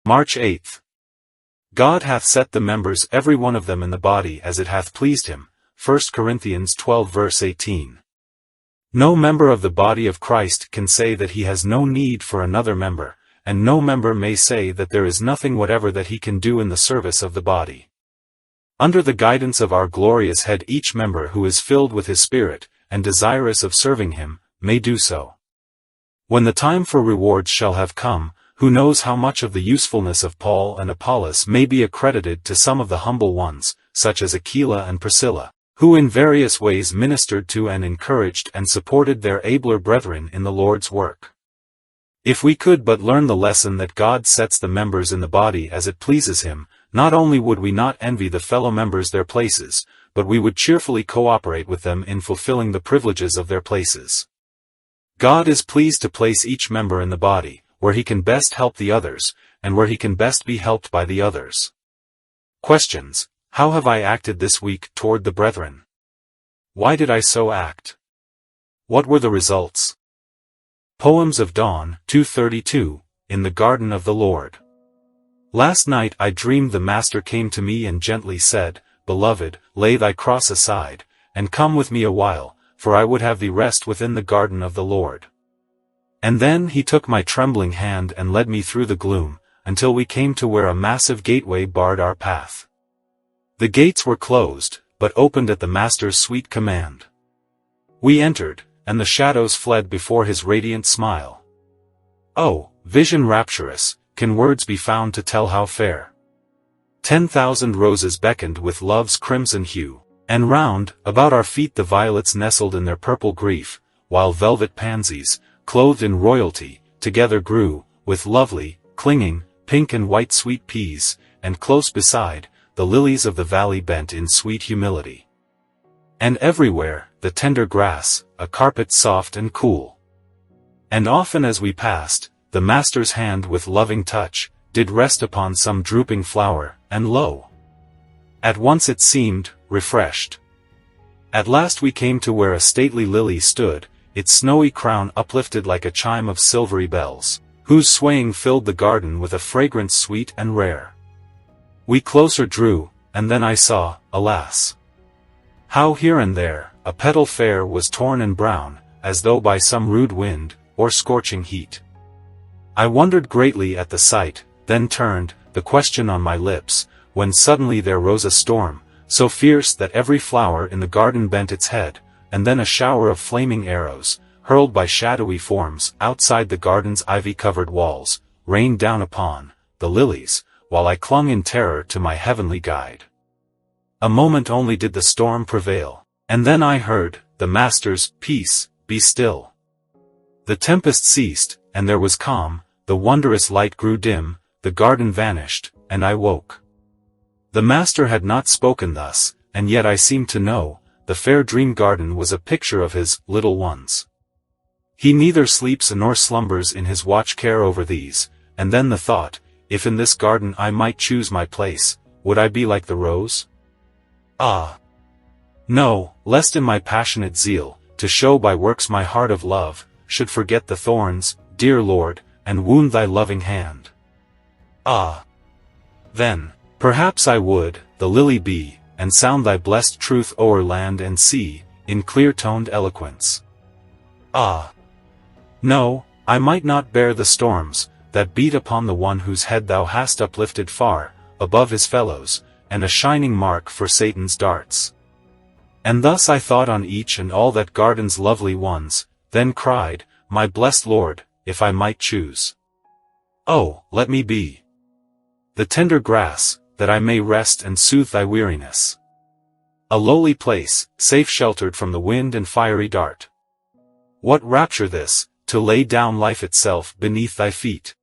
March 8th. God hath set the members every one of them in the body as it hath pleased him. 1 Corinthians 12 verse 18. No member of the body of Christ can say that he has no need for another member, and no member may say that there is nothing whatever that he can do in the service of the body. Under the guidance of our glorious head, each member who is filled with his Spirit, and desirous of serving him, may do so. When the time for rewards shall have come, who knows how much of the usefulness of Paul and Apollos may be accredited to some of the humble ones, such as Aquila and Priscilla, who in various ways ministered to and encouraged and supported their abler brethren in the Lord's work. If we could but learn the lesson that God sets the members in the body as it pleases him, not only would we not envy the fellow members their places, but we would cheerfully cooperate with them in fulfilling the privileges of their places. God is pleased to place each member in the body, where he can best help the others, and where he can best be helped by the others. Questions: How have I acted this week toward the brethren? Why did I so act? What were the results? Poems of Dawn, 232, in the Garden of the Lord. Last night I dreamed the Master came to me and gently said, Beloved, lay thy cross aside, and come with me a while, for I would have thee rest within the garden of the Lord. And then he took my trembling hand and led me through the gloom, until we came to where a massive gateway barred our path. The gates were closed, but opened at the Master's sweet command. We entered, and the shadows fled before his radiant smile. Oh, vision rapturous, can words be found to tell how fair? 10,000 roses beckoned with love's crimson hue, and round about our feet the violets nestled in their purple grief, while velvet pansies, clothed in royalty, together grew, with lovely, clinging, pink and white sweet peas, and close beside, the lilies of the valley bent in sweet humility. And everywhere, the tender grass, a carpet soft and cool. And often as we passed, the Master's hand with loving touch, did rest upon some drooping flower, and lo! At once it seemed, refreshed. At last we came to where a stately lily stood, its snowy crown uplifted like a chime of silvery bells, whose swaying filled the garden with a fragrance sweet and rare. We closer drew, and then I saw, alas! How here and there, a petal fair was torn and brown, as though by some rude wind, or scorching heat. I wondered greatly at the sight, then turned, the question on my lips, when suddenly there rose a storm, so fierce that every flower in the garden bent its head, and then a shower of flaming arrows, hurled by shadowy forms outside the garden's ivy-covered walls, rained down upon the lilies, while I clung in terror to my heavenly guide. A moment only did the storm prevail, and then I heard the Master's, Peace, be still. The tempest ceased, and there was calm, the wondrous light grew dim, the garden vanished, and I woke. The Master had not spoken thus, and yet I seemed to know, the fair dream garden was a picture of his little ones. He neither sleeps nor slumbers in his watch care over these, and then the thought, if in this garden I might choose my place, would I be like the rose? Ah! No, lest in my passionate zeal, to show by works my heart of love, should forget the thorns, dear Lord, and wound thy loving hand. Ah! Then, perhaps I would, the lily be, and sound thy blessed truth o'er land and sea, in clear-toned eloquence. Ah! No, I might not bear the storms, that beat upon the one whose head thou hast uplifted far, above his fellows, and a shining mark for Satan's darts. And thus I thought on each and all that garden's lovely ones, then cried, My blessed Lord, if I might choose. Oh, let me be the tender grass, that I may rest and soothe thy weariness. A lowly place, safe sheltered from the wind and fiery dart. What rapture this, to lay down life itself beneath thy feet.